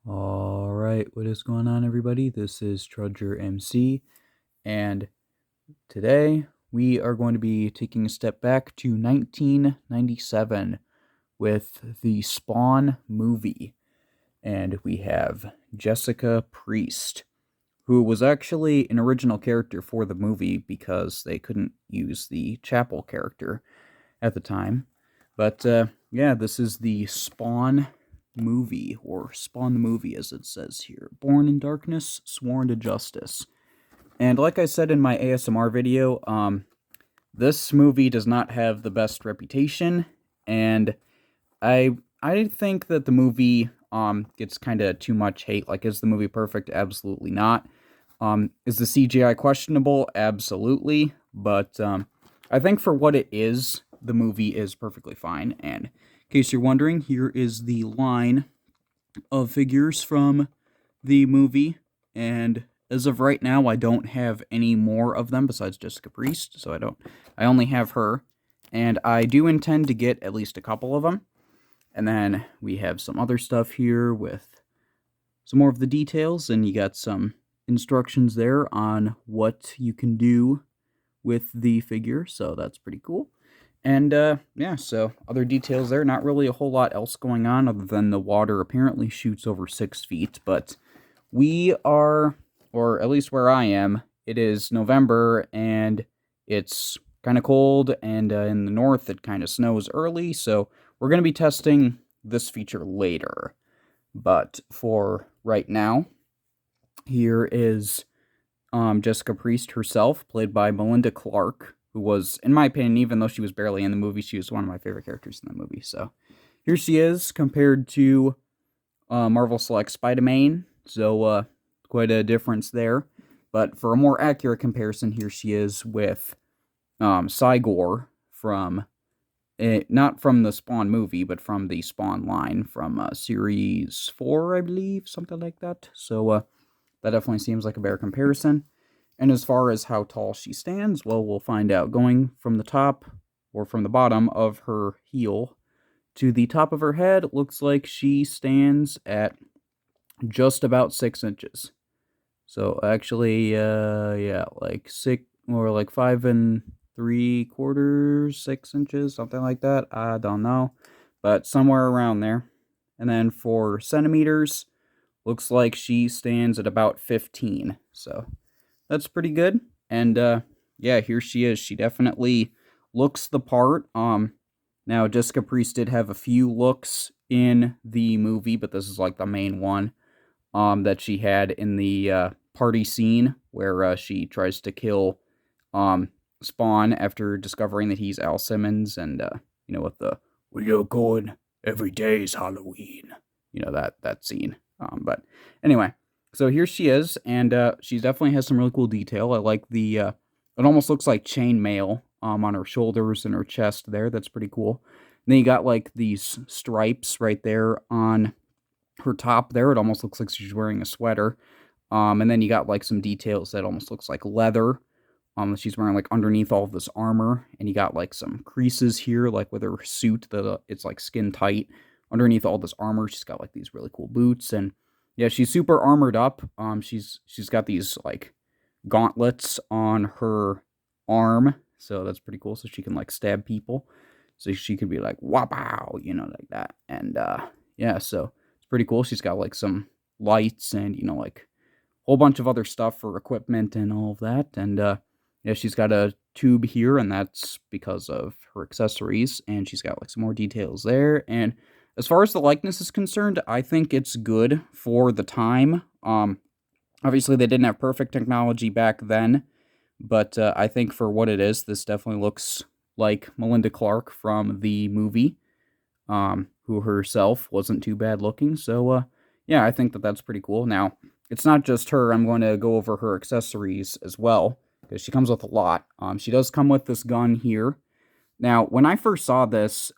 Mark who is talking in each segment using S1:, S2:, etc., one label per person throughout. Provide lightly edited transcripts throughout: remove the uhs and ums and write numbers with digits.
S1: Alright, what is going on, everybody? This is Trudger MC, and today we are going to be taking a step back to 1997 with the Spawn movie. And we have Jessica Priest, who was actually an original character for the movie because they couldn't use the Chapel character at the time. But yeah, this is the Spawn movie, or Spawn the movie as it says here. Born in darkness, sworn to justice. And like I said in my ASMR video, this movie does not have the best reputation, and I think that the movie gets kind of too much hate. Like, is the movie perfect? Absolutely not. Is the CGI questionable? Absolutely. But I think for what it is, the movie is perfectly fine. And in case you're wondering, here is the line of figures from the movie. And as of right now, I don't have any more of them besides Jessica Priest. So I only have her. And I do intend to get at least a couple of them. And then we have some other stuff here with some more of the details. And you got some instructions there on what you can do with the figure, so that's pretty cool. And yeah, so other details there, not really a whole lot else going on other than the water apparently shoots over 6 feet, but we are, or at least where I am, it is November and it's kind of cold, and in the north it kind of snows early, so we're going to be testing this feature later. But for right now, here is Jessica Priest herself, played by Melinda Clarke, who was, in my opinion, even though she was barely in the movie, she was one of my favorite characters in the movie. So here she is compared to Marvel Select Spider-Man. So quite a difference there. But for a more accurate comparison, here she is with Cygor from, not from the Spawn movie, but from the Spawn line from Series 4, I believe, something like that. So that definitely seems like a better comparison. And as far as how tall she stands, well, we'll find out. Going from the top, or from the bottom of her heel to the top of her head, it looks like she stands at just about 6 inches. So actually, yeah, like 6, or like 5 3/4, 6 inches, something like that. I don't know, but somewhere around there. And then for centimeters, looks like she stands at about 15. So that's pretty good. And yeah, here she is. She definitely looks the part. Now Jessica Priest did have a few looks in the movie, but this is like the main one that she had in the party scene where she tries to kill Spawn after discovering that he's Al Simmons, and with the "we're going every day's Halloween," that scene. But anyway, so here she is, and she definitely has some really cool detail. I like the, it almost looks like chainmail on her shoulders and her chest there. That's pretty cool. And then you got like these stripes right there on her top there. It almost looks like she's wearing a sweater. And then you got like some details that almost looks like leather. That she's wearing like underneath all of this armor, and you got like some creases here, like with her suit that it's like skin tight. Underneath all this armor, she's got like these really cool boots, and yeah, she's super armored up. She's got these like gauntlets on her arm, so that's pretty cool. So she can like stab people. So she could be like wow, like that. And yeah, so it's pretty cool. She's got like some lights and like a whole bunch of other stuff for equipment and all of that. And yeah, she's got a tube here, and that's because of her accessories. And she's got like some more details there. And as far as the likeness is concerned, I think it's good for the time. Obviously, they didn't have perfect technology back then, but I think for what it is, this definitely looks like Melinda Clarke from the movie, who herself wasn't too bad looking. So yeah, I think that that's pretty cool. Now, it's not just her. I'm going to go over her accessories as well, because she comes with a lot. She does come with this gun here. Now, when I first saw this,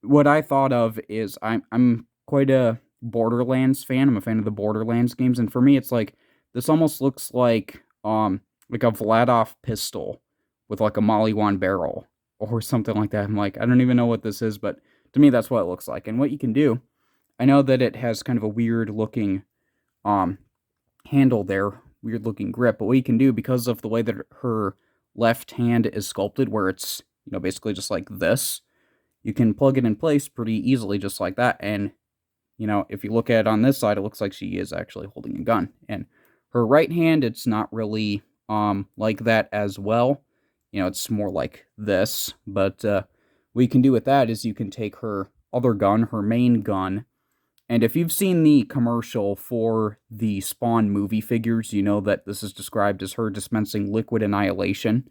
S1: what I thought of is I'm quite a Borderlands fan. I'm a fan of the Borderlands games, and for me, it's like this almost looks like a Vladoff pistol with like a Molly Wand barrel or something like that. I'm like, I don't even know what this is, but to me, that's what it looks like. And what you can do I know that it has kind of a weird looking um handle there, weird looking grip, but what you can do, because of the way that her left hand is sculpted, where it's, basically just like this, you can plug it in place pretty easily just like that. And, if you look at it on this side, it looks like she is actually holding a gun. And her right hand, it's not really like that as well. It's more like this. But what you can do with that is you can take her other gun, her main gun, and if you've seen the commercial for the Spawn movie figures, you know that this is described as her dispensing liquid annihilation.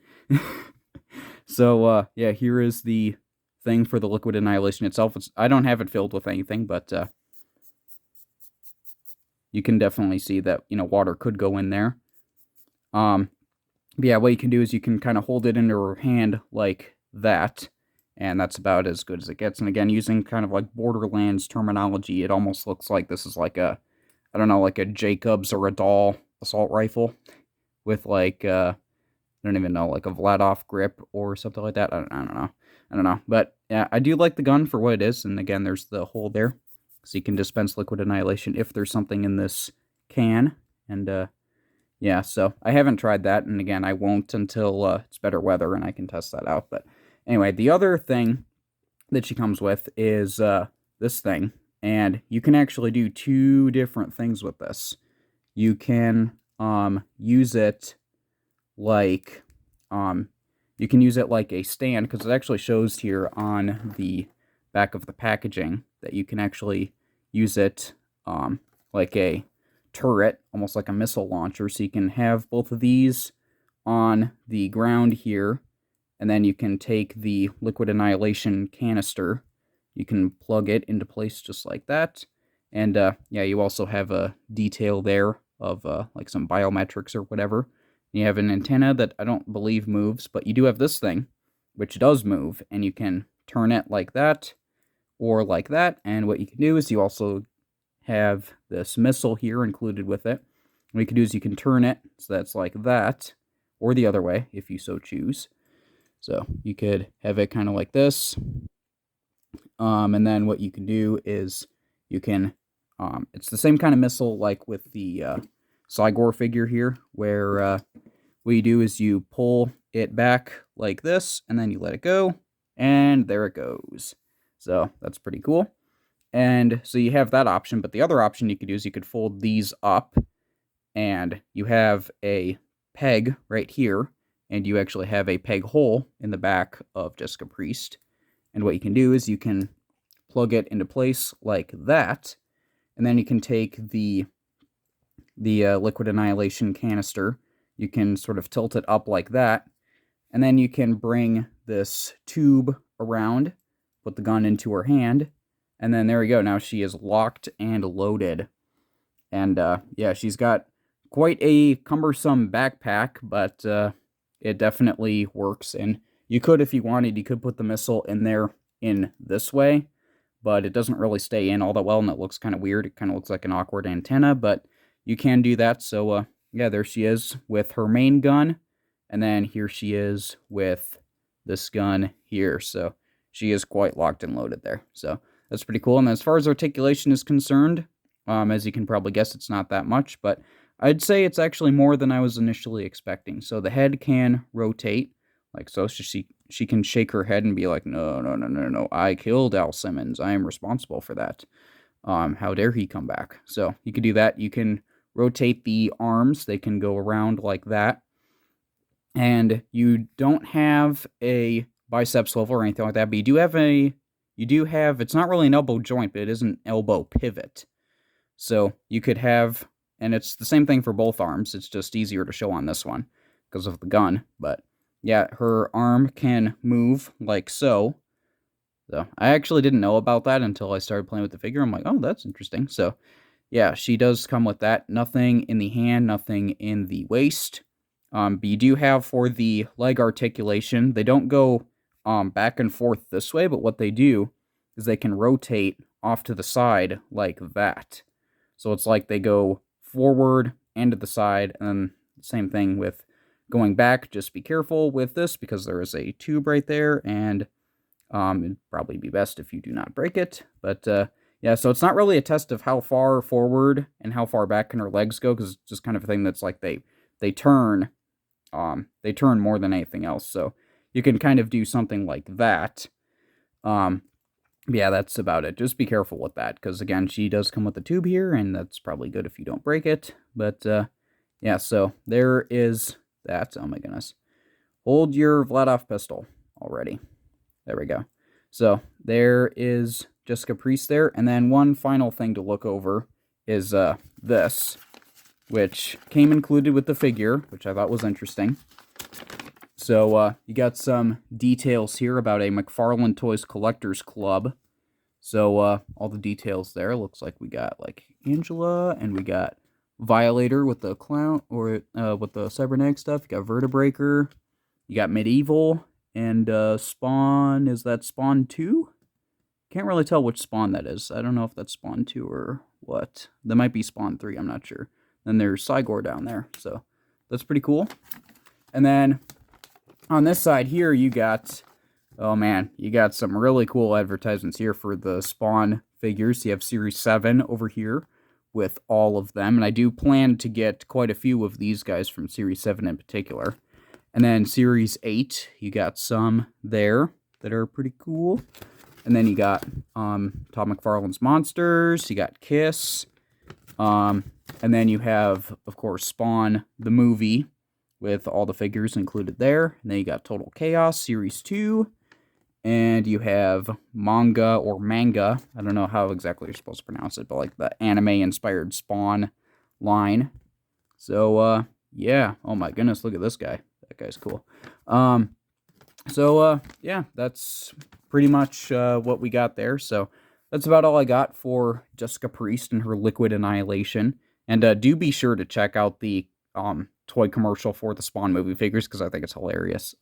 S1: So, yeah, here is the thing for the liquid annihilation itself. I don't have it filled with anything, but you can definitely see that, water could go in there. But yeah, what you can do is you can kind of hold it in her hand like that, and that's about as good as it gets. And again, using kind of like Borderlands terminology, it almost looks like this is like a, I don't know, like a Jacobs or a Dahl assault rifle with like, I don't even know, like a Vladoff grip or something like that. I don't know. But yeah, I do like the gun for what it is. And again, there's the hole there, so you can dispense liquid annihilation if there's something in this can. And yeah, so I haven't tried that, and again, I won't until it's better weather and I can test that out. But anyway, the other thing that she comes with is this thing, and you can actually do two different things with this. You can use it like you can use it like a stand, because it actually shows here on the back of the packaging that you can actually use it like a turret, almost like a missile launcher. So you can have both of these on the ground here, and then you can take the liquid annihilation canister, you can plug it into place just like that. And yeah, you also have a detail there of like some biometrics or whatever. You have an antenna that I don't believe moves, but you do have this thing, which does move, and you can turn it like that or like that. And what you can do is you also have this missile here included with it. What you can do is you can turn it so that's like that, or the other way if you so choose. So you could have it kind of like this. And then what you can do is you can, it's the same kind of missile like with the Cygor figure here, where what you do is you pull it back like this, and then you let it go, and there it goes. So that's pretty cool. And so you have that option, but the other option you could do is you could fold these up, and you have a peg right here, and you actually have a peg hole in the back of Jessica Priest. And what you can do is you can plug it into place like that, and then you can take the liquid annihilation canister, you can sort of tilt it up like that, and then you can bring this tube around, put the gun into her hand, and then there we go. Now she is locked and loaded. And yeah, she's got quite a cumbersome backpack, but it definitely works. And you could, if you wanted, you could put the missile in there in this way, but it doesn't really stay in all that well, and it looks kind of weird. It kind of looks like an awkward antenna, but you can do that. So yeah, there she is with her main gun, and then here she is with this gun here. So she is quite locked and loaded there. So that's pretty cool. And as far as articulation is concerned, as you can probably guess, it's not that much, but I'd say it's actually more than I was initially expecting. So the head can rotate, like so. She can shake her head and be like, no, I killed Al Simmons. I am responsible for that. How dare he come back? So you can do that. You can rotate the arms. They can go around like that. And you don't have a bicep swivel or anything like that, but you do have, it's not really an elbow joint, but it is an elbow pivot. So you could have, and it's the same thing for both arms, it's just easier to show on this one because of the gun. But yeah, her arm can move like so. So I actually didn't know about that until I started playing with the figure. I'm like, oh, that's interesting. So yeah, she does come with that. Nothing in the hand, nothing in the waist. But you do have for the leg articulation, they don't go back and forth this way, but what they do is they can rotate off to the side like that. So it's like they go forward and to the side, and same thing with going back. Just be careful with this because there is a tube right there, and it'd probably be best if you do not break it. But Yeah, so it's not really a test of how far forward and how far back can her legs go, because it's just kind of a thing that's like they turn they turn more than anything else. So you can kind of do something like that. Yeah, that's about it. Just be careful with that, because again, she does come with a tube here, and that's probably good if you don't break it. But yeah, so there is that. Oh my goodness. Hold your Vladov pistol already. There we go. So there is Jessica Priest there. And then one final thing to look over is this, which came included with the figure, which I thought was interesting. So you got some details here about a McFarlane Toys Collectors Club. So all the details there. Looks like we got like Angela, and we got Violator with the clown, or with the cybernetic stuff. You got Vertebreaker. You got Medieval, and Spawn. Is that Spawn 2? Can't really tell which Spawn that is. I don't know if that's Spawn 2 or what. That might be Spawn 3, I'm not sure. Then there's Cygor down there, so that's pretty cool. And then on this side here, you got, oh man, you got some really cool advertisements here for the Spawn figures. You have Series 7 over here with all of them, and I do plan to get quite a few of these guys from Series 7 in particular. And then Series 8, you got some there that are pretty cool. And then you got Todd McFarlane's Monsters, you got Kiss, and then you have, of course, Spawn, the movie, with all the figures included there. And then you got Total Chaos, Series 2, and you have Manga, or Manga, I don't know how exactly you're supposed to pronounce it, but like the anime-inspired Spawn line. So, yeah, oh my goodness, look at this guy. That guy's cool. Yeah, that's pretty much what we got there. So that's about all I got for Jessica Priest and her Liquid Annihilation. And do be sure to check out the toy commercial for the Spawn movie figures, because I think it's hilarious.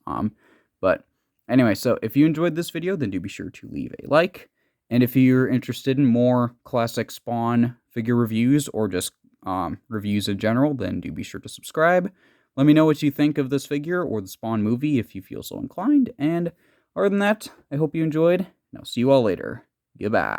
S1: But anyway, so if you enjoyed this video, then do be sure to leave a like. And if you're interested in more classic Spawn figure reviews, or just reviews in general, then do be sure to subscribe. Let me know what you think of this figure or the Spawn movie if you feel so inclined. And other than that, I hope you enjoyed, and I'll see you all later. Goodbye.